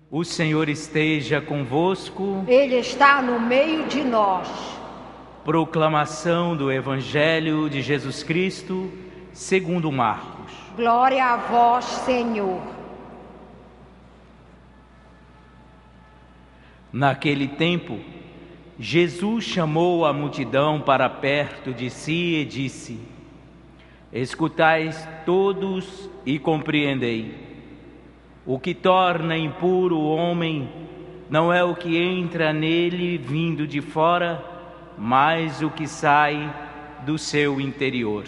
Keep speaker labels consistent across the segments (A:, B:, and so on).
A: O Senhor esteja convosco.
B: Ele está no meio de nós.
A: Proclamação do Evangelho de Jesus Cristo, segundo Marcos.
B: Glória a vós, Senhor.
A: Naquele tempo, Jesus chamou a multidão para perto de si e disse: Escutais todos e compreendei. O que torna impuro o homem não é o que entra nele vindo de fora, mas o que sai do seu interior.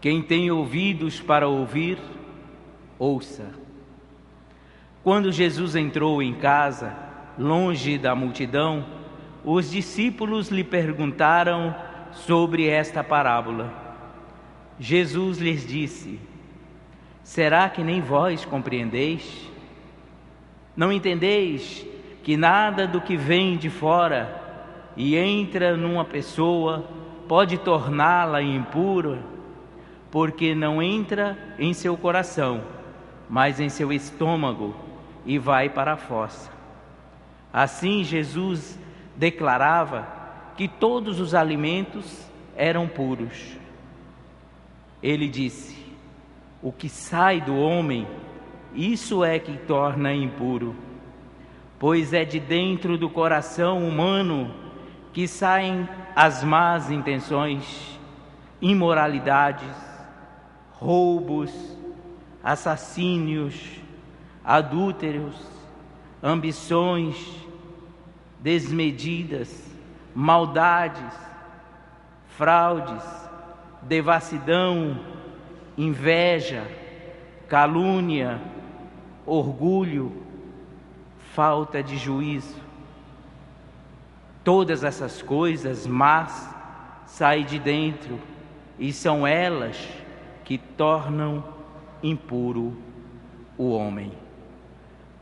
A: Quem tem ouvidos para ouvir, ouça. Quando Jesus entrou em casa, longe da multidão, os discípulos lhe perguntaram sobre esta parábola. Jesus lhes disse: Será que nem vós compreendeis? Não entendeis que nada do que vem de fora e entra numa pessoa pode torná-la impura, porque não entra em seu coração, mas em seu estômago e vai para a fossa. Assim Jesus declarava que todos os alimentos eram puros. Ele disse: O que sai do homem, isso é que torna impuro, pois é de dentro do coração humano que saem as más intenções, imoralidades, roubos, assassínios, adúlteros, ambições desmedidas, maldades, fraudes, devassidão, inveja, calúnia, orgulho, falta de juízo. Todas essas coisas más saem de dentro e são elas que tornam impuro o homem.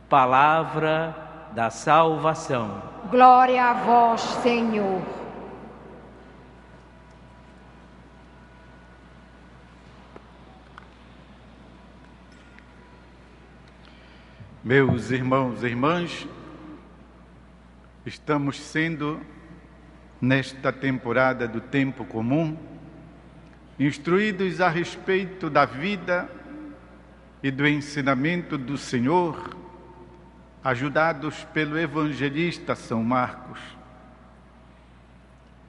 A: Palavra da salvação.
B: Glória a vós, Senhor.
C: Meus irmãos e irmãs, estamos sendo, nesta temporada do tempo comum, instruídos a respeito da vida e do ensinamento do Senhor, ajudados pelo evangelista São Marcos,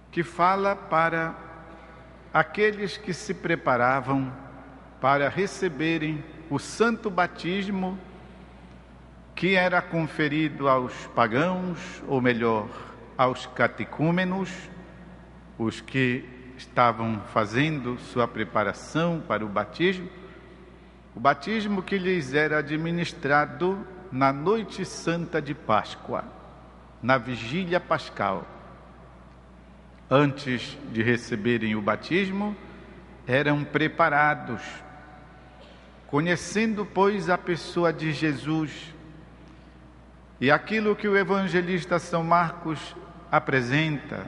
C: que fala para aqueles que se preparavam para receberem o santo batismo que era conferido aos pagãos, ou melhor, aos catecúmenos, os que estavam fazendo sua preparação para o batismo que lhes era administrado na noite santa de Páscoa, na vigília pascal. Antes de receberem o batismo, eram preparados, conhecendo, pois, a pessoa de Jesus. E aquilo que o evangelista São Marcos apresenta,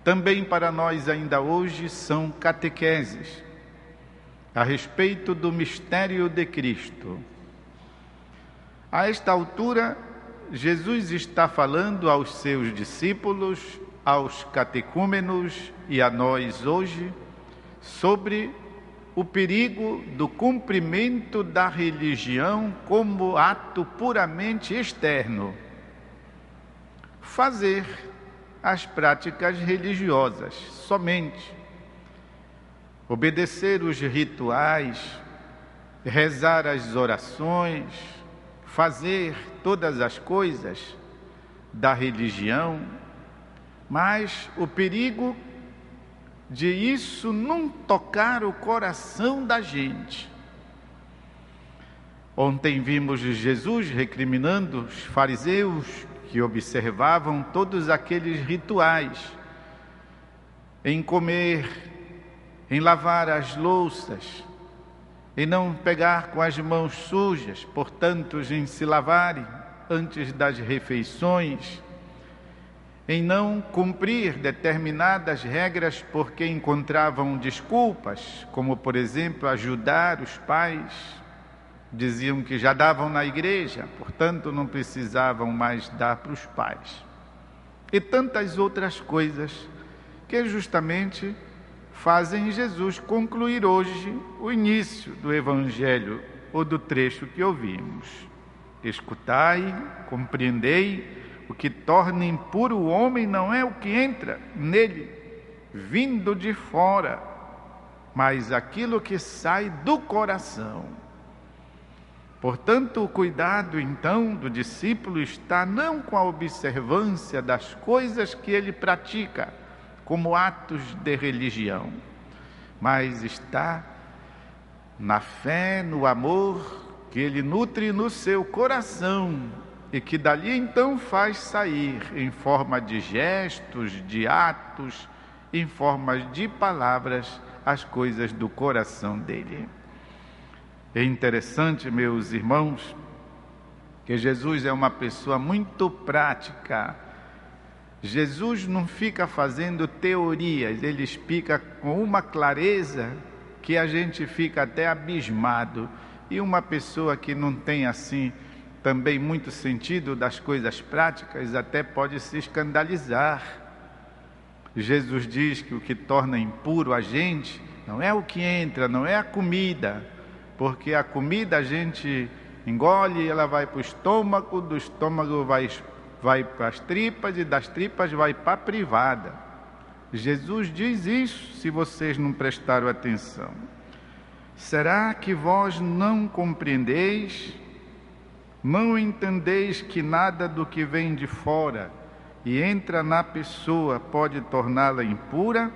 C: também para nós ainda hoje, são catequeses a respeito do mistério de Cristo. A esta altura, Jesus está falando aos seus discípulos, aos catecúmenos e a nós hoje, sobre o perigo do cumprimento da religião como ato puramente externo. Fazer as práticas religiosas somente. Obedecer os rituais, rezar as orações, fazer todas as coisas da religião, mas o perigo de isso não tocar o coração da gente. Ontem vimos Jesus recriminando os fariseus que observavam todos aqueles rituais, em comer, em lavar as louças, em não pegar com as mãos sujas, portanto, em se lavarem antes das refeições, em não cumprir determinadas regras porque encontravam desculpas, como, por exemplo, ajudar os pais Diziam que já davam na igreja, portanto não precisavam mais dar para os pais. E tantas outras coisas que justamente fazem Jesus concluir hoje o início do Evangelho ou do trecho que ouvimos. Escutai, compreendei, o que torna impuro o homem não é o que entra nele, vindo de fora, mas aquilo que sai do coração. Portanto, o cuidado então do discípulo está não com a observância das coisas que ele pratica, como atos de religião, mas está na fé, no amor que ele nutre no seu coração e que dali então faz sair em forma de gestos, de atos, em forma de palavras, as coisas do coração dele. É interessante, meus irmãos, que Jesus é uma pessoa muito prática. Jesus não fica fazendo teorias, ele explica com uma clareza que a gente fica até abismado. E uma pessoa que não tem assim também muito sentido das coisas práticas até pode se escandalizar. Jesus diz que o que torna impuro a gente não é o que entra, não é a comida, porque a comida a gente engole, ela vai para o estômago, do estômago vai para as tripas e das tripas vai para a privada. Jesus diz isso, se vocês não prestaram atenção. Será que vós não compreendeis? Não entendeis que nada do que vem de fora e entra na pessoa pode torná-la impura,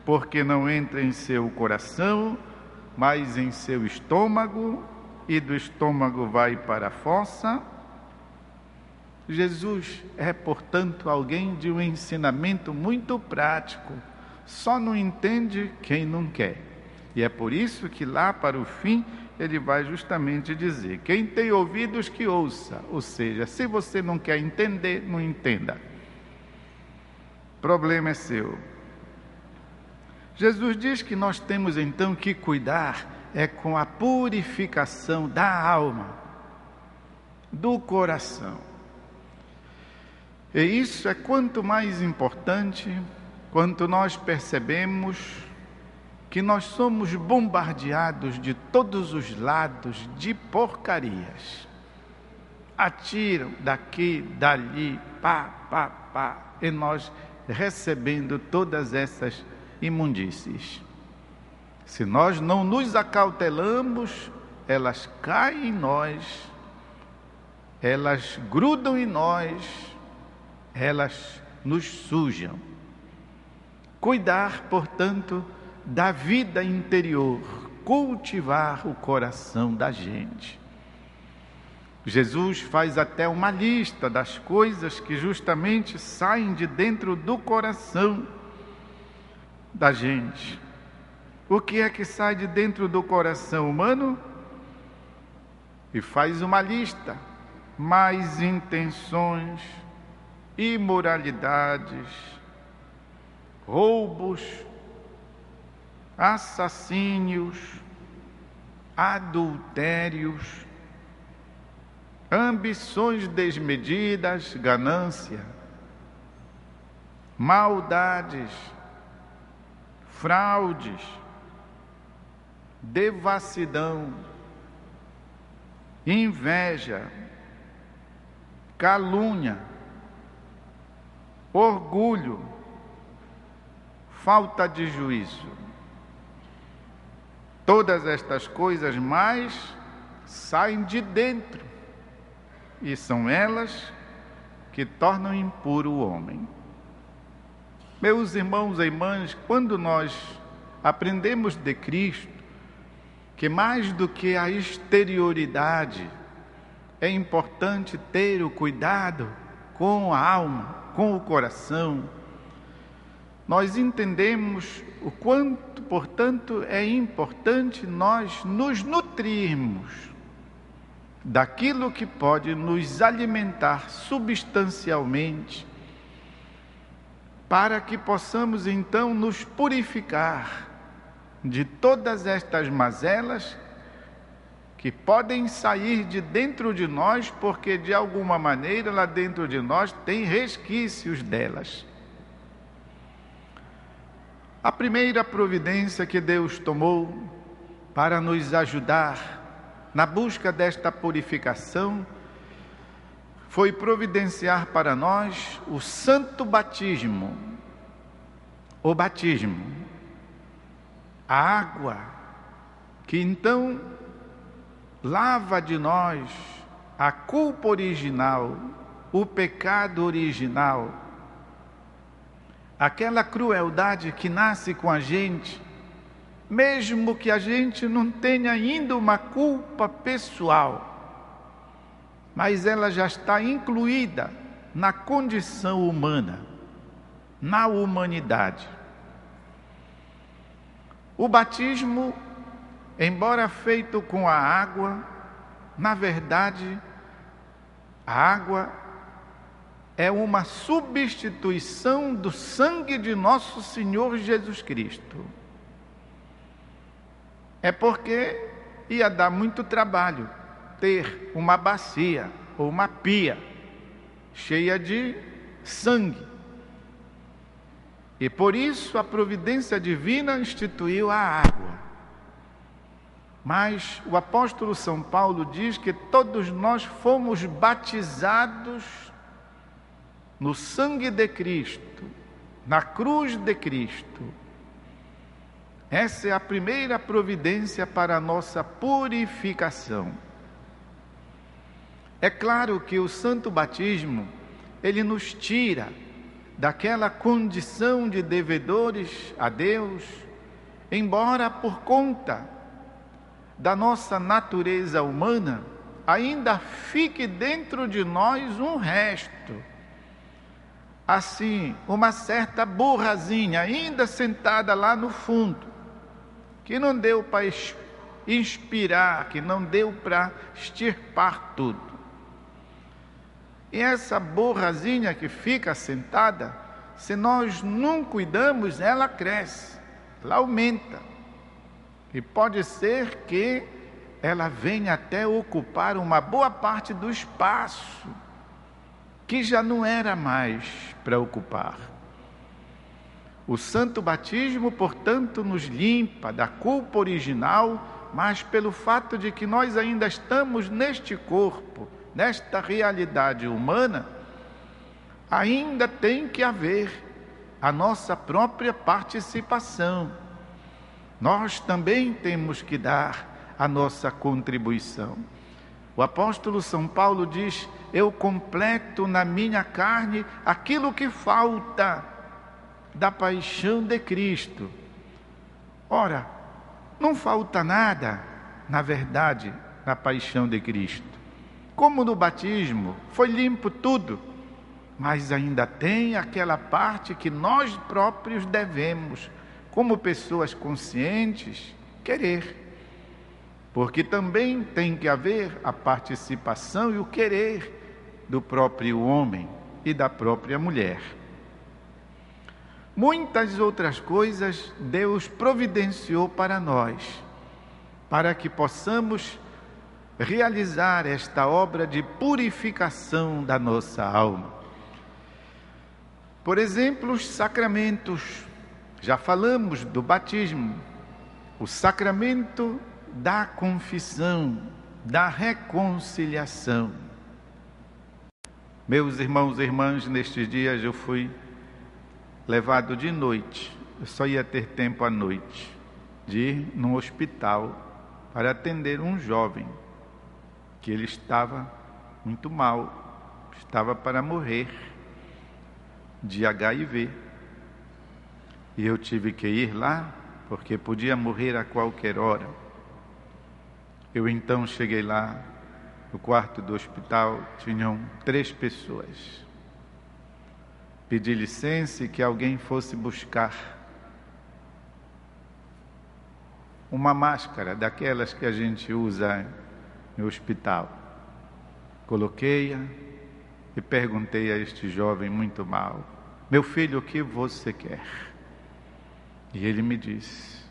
C: porque não entra em seu coração, mas em seu estômago, e do estômago vai para a fossa? Jesus é, portanto, alguém de um ensinamento muito prático, só não entende quem não quer. E é por isso que lá para o fim ele vai justamente dizer: quem tem ouvidos que ouça, ou seja, se você não quer entender, não entenda. O problema é seu. Jesus diz que nós temos então que cuidar com a purificação da alma, do coração. E isso é quanto mais importante, quanto nós percebemos que nós somos bombardeados de todos os lados de porcarias. Atiram daqui, dali, pá, e nós recebendo todas essas imundícies. Se nós não nos acautelamos, elas caem em nós, elas grudam em nós, elas nos sujam. Cuidar, portanto, da vida interior, cultivar o coração da gente. Jesus faz até uma lista das coisas que justamente saem de dentro do coração da gente. O que é que sai de dentro do coração humano? E faz uma lista: más intenções, imoralidades, roubos, assassínios, adultérios, ambições desmedidas, ganância, maldades, fraudes, devassidão, inveja, calúnia, orgulho, falta de juízo. Todas estas coisas mais saem de dentro e são elas que tornam impuro o homem. Meus irmãos e irmãs, quando nós aprendemos de Cristo, que mais do que a exterioridade, é importante ter o cuidado com a alma, com o coração, nós entendemos o quanto, portanto, é importante nós nos nutrirmos daquilo que pode nos alimentar substancialmente, para que possamos então nos purificar de todas estas mazelas que podem sair de dentro de nós, porque de alguma maneira lá dentro de nós tem resquícios delas. A primeira providência que Deus tomou para nos ajudar na busca desta purificação foi providenciar para nós o santo batismo, o batismo, a água que então lava de nós a culpa original, o pecado original, aquela crueldade que nasce com a gente, mesmo que a gente não tenha ainda uma culpa pessoal, mas ela já está incluída na condição humana, na humanidade. O batismo, embora feito com a água, na verdade, a água é uma substituição do sangue de nosso Senhor Jesus Cristo. É porque ia dar muito trabalho ter uma bacia ou uma pia cheia de sangue. E por isso a providência divina instituiu a água. Mas o apóstolo São Paulo diz que todos nós fomos batizados no sangue de Cristo, na cruz de Cristo. Essa é a primeira providência para a nossa purificação. É claro que o santo batismo, ele nos tira daquela condição de devedores a Deus, embora por conta da nossa natureza humana, ainda fique dentro de nós um resto, assim, uma certa borrazinha, ainda sentada lá no fundo, que não deu para inspirar, que não deu para extirpar tudo. E essa borrazinha que fica sentada, se nós não cuidamos, ela cresce, ela aumenta. E pode ser que ela venha até ocupar uma boa parte do espaço, que já não era mais para ocupar. O santo batismo, portanto, nos limpa da culpa original, mas pelo fato de que nós ainda estamos neste corpo, nesta realidade humana, ainda tem que haver a nossa própria participação. Nós também temos que dar a nossa contribuição. O apóstolo São Paulo diz: eu completo na minha carne aquilo que falta da paixão de Cristo. Ora, não falta nada, na verdade, na paixão de Cristo. Como no batismo, foi limpo tudo, mas ainda tem aquela parte que nós próprios devemos, como pessoas conscientes, querer. Porque também tem que haver a participação e o querer do próprio homem e da própria mulher. Muitas outras coisas Deus providenciou para nós, para que possamos realizar esta obra de purificação da nossa alma. Por exemplo, os sacramentos. Já falamos do batismo, o sacramento da confissão, da reconciliação. Meus irmãos e irmãs, nestes dias eu fui levado de noite, eu só ia ter tempo à noite, de ir num hospital para atender um jovem, que ele estava muito mal, estava para morrer de HIV. E eu tive que ir lá, porque podia morrer a qualquer hora. Eu então cheguei lá, no quarto do hospital, tinham 3 pessoas. Pedi licença e que alguém fosse buscar uma máscara, daquelas que a gente usa no hospital. Coloquei-a e perguntei a este jovem muito mal: meu filho, o que você quer? E ele me disse: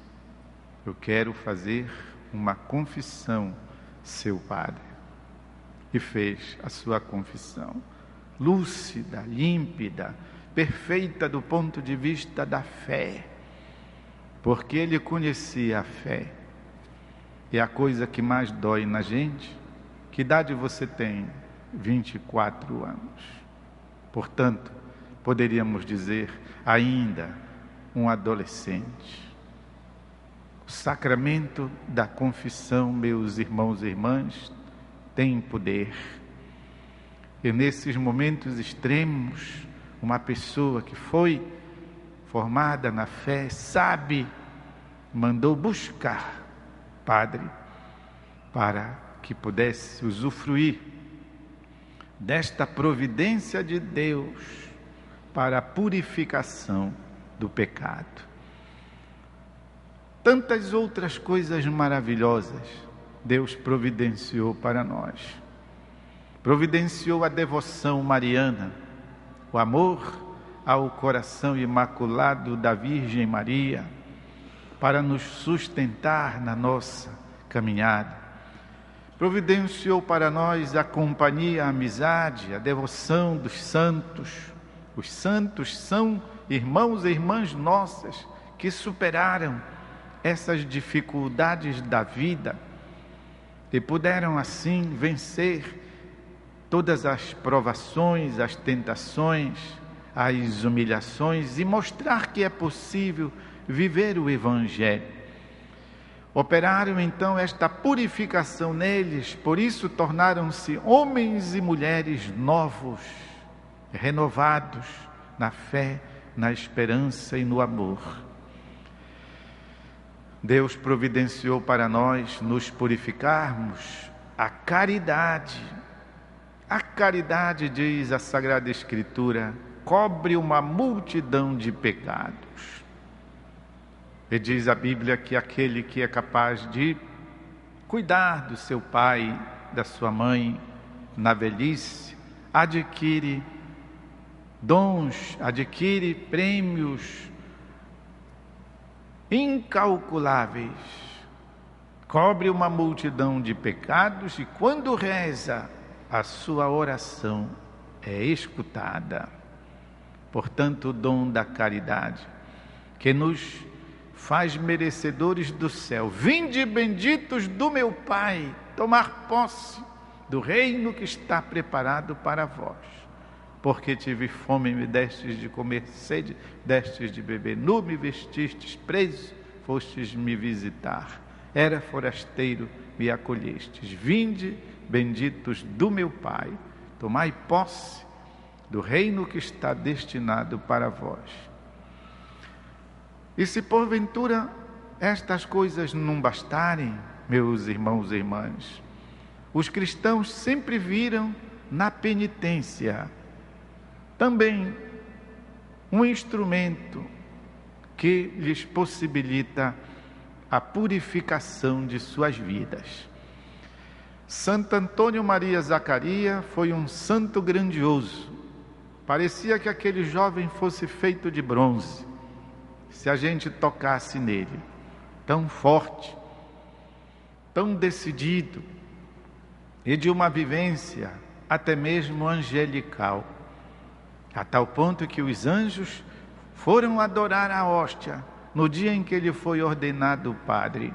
C: eu quero fazer uma confissão seu Padre. E fez a sua confissão, lúcida, límpida, perfeita do ponto de vista da fé, porque ele conhecia a fé. E a coisa que mais dói na gente, que idade você tem? 24 anos. Portanto, poderíamos dizer ainda um adolescente. O sacramento da confissão, meus irmãos e irmãs, tem poder. E nesses momentos extremos, uma pessoa que foi formada na fé, sabe, mandou buscar Padre para que pudesse usufruir desta providência de Deus para a purificação do pecado. Tantas outras coisas maravilhosas Deus providenciou para nós. Providenciou a devoção mariana, o amor ao coração imaculado da Virgem Maria, para nos sustentar na nossa caminhada. Providenciou para nós a companhia, a amizade, a devoção dos santos. Os santos são irmãos e irmãs nossas que superaram essas dificuldades da vida e puderam assim vencer todas as provações, as tentações, as humilhações e mostrar que é possível viver o Evangelho. Operaram então esta purificação neles, por isso tornaram-se homens e mulheres novos, renovados na fé, na esperança e no amor. Deus providenciou para nós nos purificarmos a caridade. A caridade, diz a Sagrada Escritura, cobre uma multidão de pecados. E diz a Bíblia que aquele que é capaz de cuidar do seu pai, da sua mãe, na velhice, adquire dons, adquire prêmios incalculáveis, cobre uma multidão de pecados e quando reza, a sua oração é escutada. Portanto, o dom da caridade, que nos faz merecedores do céu. Vinde benditos do meu Pai, tomar posse do reino que está preparado para vós. Porque tive fome e me destes de comer, sede, destes de beber, nu me vestistes, preso, fostes me visitar. Era forasteiro, me acolhestes. Vinde, benditos do meu Pai, tomai posse do reino que está destinado para vós. E se porventura estas coisas não bastarem, meus irmãos e irmãs, os cristãos sempre viram na penitência também um instrumento que lhes possibilita a purificação de suas vidas. Santo Antônio Maria Zaccaria foi um santo grandioso. Parecia que aquele jovem fosse feito de bronze, se a gente tocasse nele. Tão forte, tão decidido, e de uma vivência até mesmo angelical, a tal ponto que os anjos foram adorar a hóstia no dia em que ele foi ordenado padre.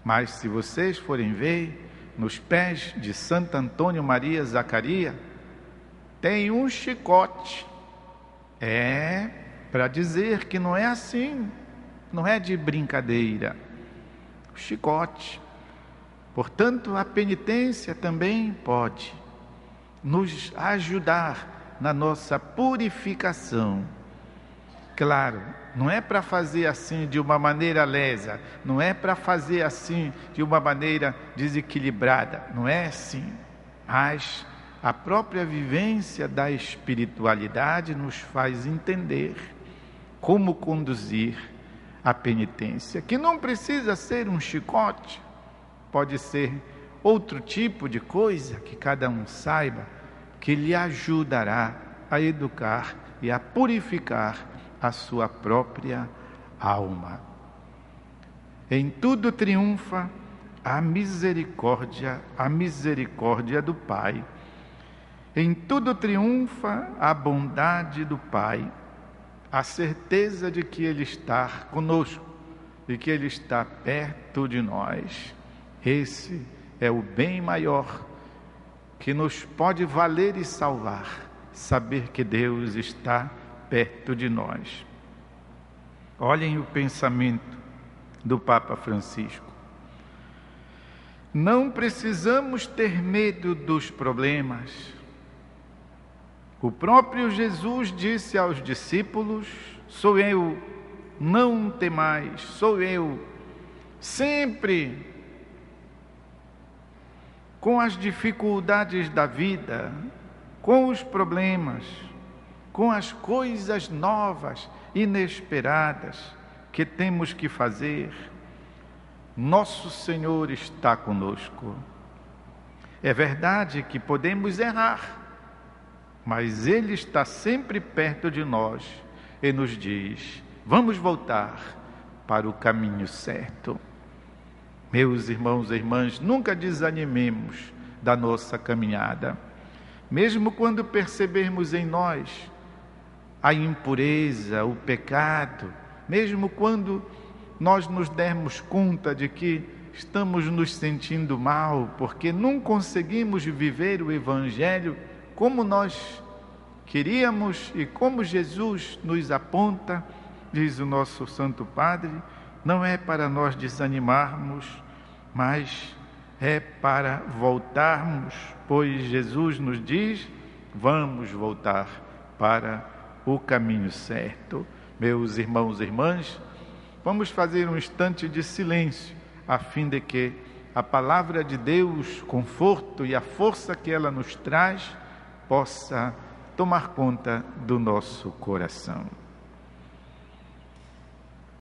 C: Mas se vocês forem ver, nos pés de Santo Antônio Maria Zaccaria, tem um chicote. Para dizer que não é assim, não é de brincadeira. O chicote. Portanto, a penitência também pode nos ajudar na nossa purificação. Claro, não é para fazer assim de uma maneira lesa, não é para fazer assim de uma maneira desequilibrada, não é assim. Mas a própria vivência da espiritualidade nos faz entender como conduzir a penitência, que não precisa ser um chicote, pode ser outro tipo de coisa que cada um saiba, que lhe ajudará a educar e a purificar a sua própria alma. Em tudo triunfa a misericórdia do Pai. Em tudo triunfa a bondade do Pai, a certeza de que Ele está conosco e que Ele está perto de nós. Esse é o bem maior que nos pode valer e salvar, saber que Deus está perto de nós. Olhem o pensamento do Papa Francisco. Não precisamos ter medo dos problemas. O próprio Jesus disse aos discípulos: sou eu, não temais, sou eu. Sempre com as dificuldades da vida, com os problemas, com as coisas novas, inesperadas que temos que fazer, nosso Senhor está conosco. É verdade que podemos errar, mas Ele está sempre perto de nós e nos diz: vamos voltar para o caminho certo. Meus irmãos e irmãs, nunca desanimemos da nossa caminhada. Mesmo quando percebermos em nós a impureza, o pecado, mesmo quando nós nos dermos conta de que estamos nos sentindo mal, porque não conseguimos viver o Evangelho como nós queríamos e como Jesus nos aponta, diz o nosso Santo Padre, não é para nós desanimarmos, mas é para voltarmos, pois Jesus nos diz: vamos voltar para o caminho certo. Meus irmãos e irmãs, vamos fazer um instante de silêncio, a fim de que a palavra de Deus, conforto e a força que ela nos traz, possa tomar conta do nosso coração.